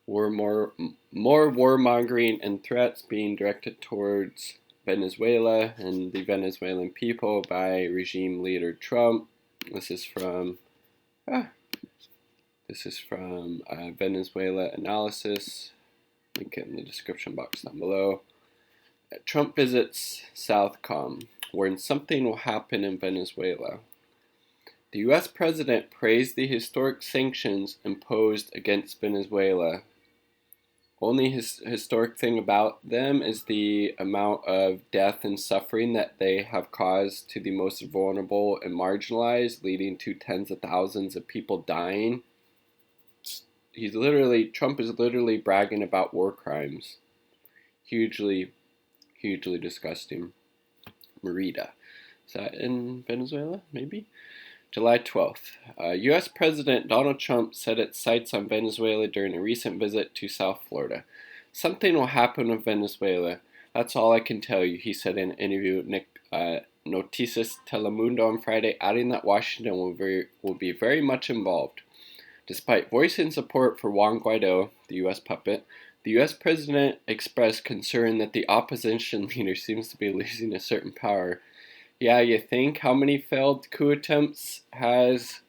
more warmongering and threats being directed towards Venezuela and the Venezuelan people by regime leader Trump. This is from ah, Venezuela Analysis. Link it in the description box down below. Trump visits SOUTHCOM, where something will happen in Venezuela. The U.S. president praised the historic sanctions imposed against Venezuela. Only historic thing about them is the amount of death and suffering that they have caused to the most vulnerable and marginalized, leading to tens of thousands of people dying. Trump is literally bragging about war crimes. Hugely disgusting. Merida. Is that in Venezuela? Maybe? July 12th. U.S. President Donald Trump set its sights on Venezuela during a recent visit to South Florida. Something will happen with Venezuela. That's all I can tell you, he said in an interview with Noticias Telemundo on Friday, adding that Washington will be very much involved. Despite voicing support for Juan Guaido, the U.S. puppet, the U.S. president expressed concern that the opposition leader seems to be losing a certain power. Yeah, you think? How many failed coup attempts has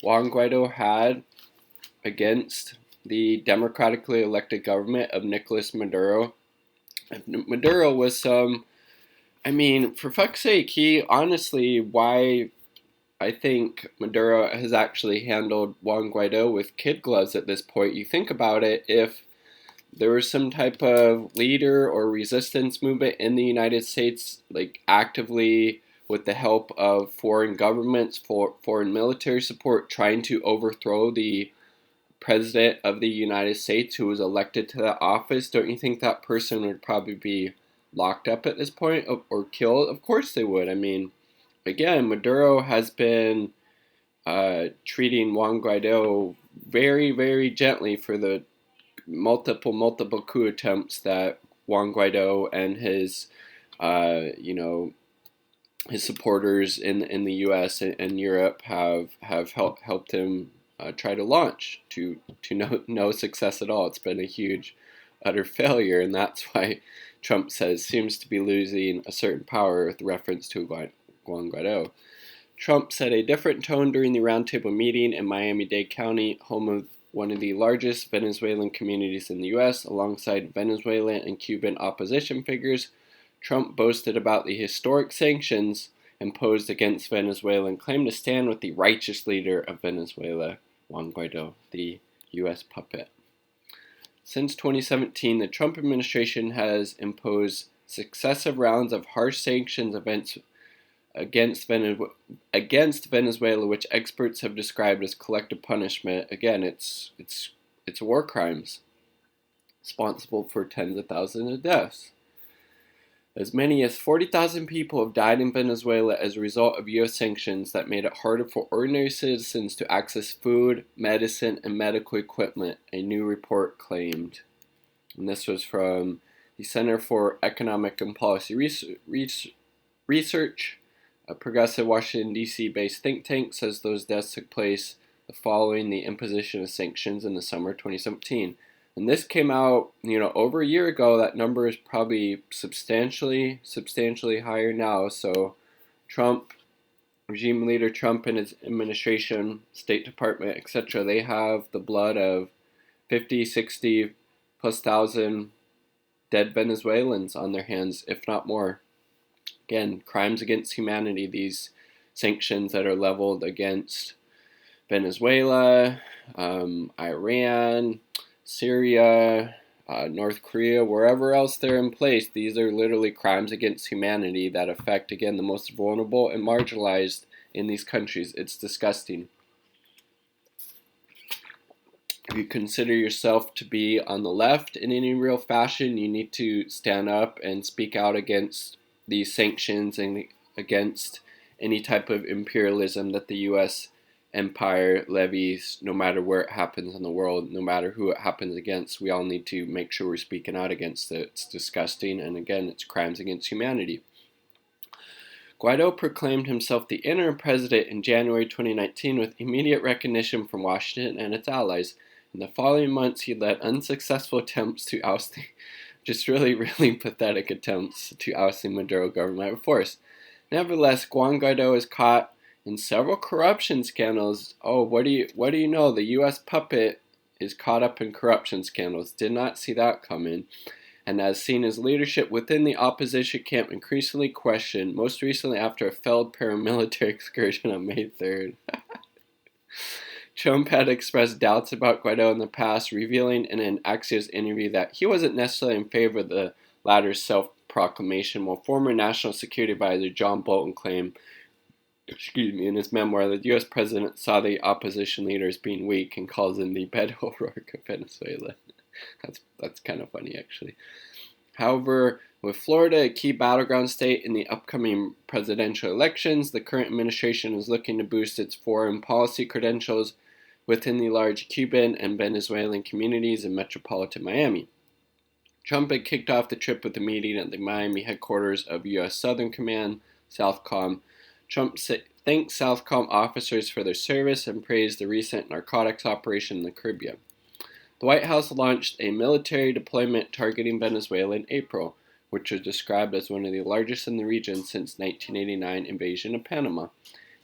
Juan Guaido had against the democratically elected government of Nicolas Maduro? Maduro was for fuck's sake, why I think Maduro has actually handled Juan Guaido with kid gloves at this point. You think about it, if there was some type of leader or resistance movement in the United States, like actively with the help of foreign governments, foreign military support, trying to overthrow the president of the United States who was elected to that office, don't you think that person would probably be locked up at this point or killed? Of course they would. Again, Maduro has been treating Juan Guaido very, very gently for the multiple coup attempts that Juan Guaido and his his supporters in the U.S. and Europe have helped him try to launch to no success at all. It's been a huge, utter failure, and that's why Trump seems to be losing a certain power with reference to Juan Guaido. Trump set a different tone during the roundtable meeting in Miami-Dade County, home of one of the largest Venezuelan communities in the U.S., alongside Venezuelan and Cuban opposition figures. Trump boasted about the historic sanctions imposed against Venezuela and claimed to stand with the righteous leader of Venezuela, Juan Guaido, the U.S. puppet. Since 2017, the Trump administration has imposed successive rounds of harsh sanctions against Venezuela, which experts have described as collective punishment. Again, it's war crimes, responsible for tens of thousands of deaths. As many as 40,000 people have died in Venezuela as a result of U.S. sanctions that made it harder for ordinary citizens to access food, medicine, and medical equipment, a new report claimed. And this was from the Center for Economic and Policy Research. A progressive Washington, D.C. based think tank says those deaths took place following the imposition of sanctions in the summer of 2017. And this came out, over a year ago. That number is probably substantially higher now. So regime leader Trump and his administration, State Department, etc., they have the blood of 50, 60 plus thousand dead Venezuelans on their hands, if not more. Again, crimes against humanity, these sanctions that are leveled against Venezuela, Iran, Syria, North Korea, wherever else they're in place, these are literally crimes against humanity that affect, again, the most vulnerable and marginalized in these countries. It's disgusting. If you consider yourself to be on the left in any real fashion, you need to stand up and speak out against these sanctions and against any type of imperialism that the U.S. empire levies, no matter where it happens in the world, no matter who it happens against. We all need to make sure we're speaking out against it. It's disgusting, and again, it's crimes against humanity. Guaido proclaimed himself the interim president in January 2019 with immediate recognition from Washington and its allies. In the following months, he led unsuccessful attempts to oust the, just really, really pathetic attempts to oust the Maduro government by force. Nevertheless, Juan Guaido is caught in several corruption scandals. Oh, what do you know? The U.S. puppet is caught up in corruption scandals. Did not see that coming. And has seen his leadership within the opposition camp increasingly questioned, most recently after a failed paramilitary excursion on May 3rd. Trump had expressed doubts about Guaido in the past, revealing in an Axios interview that he wasn't necessarily in favor of the latter's self-proclamation, while former National Security Advisor John Bolton claimed, in his memoir, that the U.S. president saw the opposition leader as being weak and calls him the Beto O'Rourke of Venezuela. That's kind of funny, actually. However, with Florida a key battleground state in the upcoming presidential elections, the current administration is looking to boost its foreign policy credentials within the large Cuban and Venezuelan communities in metropolitan Miami. Trump had kicked off the trip with a meeting at the Miami headquarters of U.S. Southern Command, SOUTHCOM. Trump thanked SOUTHCOM officers for their service and praised the recent narcotics operation in the Caribbean. The White House launched a military deployment targeting Venezuela in April, which was described as one of the largest in the region since 1989 invasion of Panama.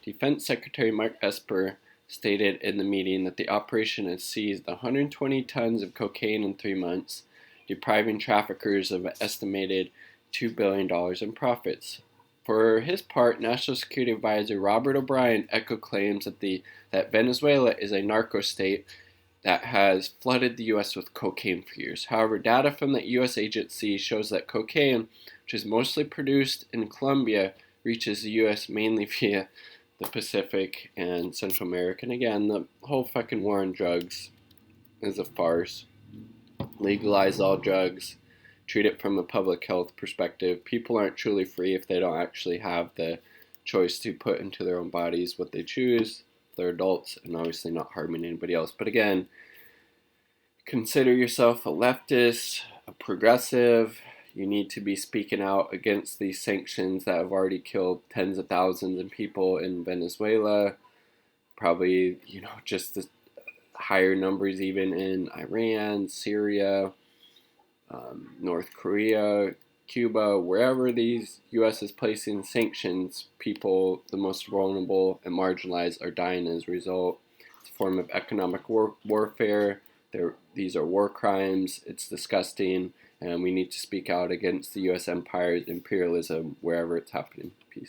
Defense Secretary Mark Esper stated in the meeting that the operation has seized 120 tons of cocaine in 3 months, depriving traffickers of an estimated $2 billion in profits. For his part, National Security Advisor Robert O'Brien echoed claims that Venezuela is a narco state that has flooded the U.S. with cocaine for years. However, data from the U.S. agency shows that cocaine, which is mostly produced in Colombia, reaches the U.S. mainly via the Pacific and Central America. And again, the whole fucking war on drugs is a farce. Legalize all drugs. Treat it from a public health perspective. People aren't truly free if they don't actually have the choice to put into their own bodies what they choose. They're adults and obviously not harming anybody else. But again, consider yourself a leftist, a progressive. You need to be speaking out against these sanctions that have already killed tens of thousands of people in Venezuela. Probably, just the higher numbers even in Iran, Syria, North Korea, Cuba, wherever these U.S. is placing sanctions, people, the most vulnerable and marginalized, are dying as a result. It's a form of economic warfare. These are war crimes. It's disgusting, and we need to speak out against the U.S. empire's imperialism wherever it's happening. Peace.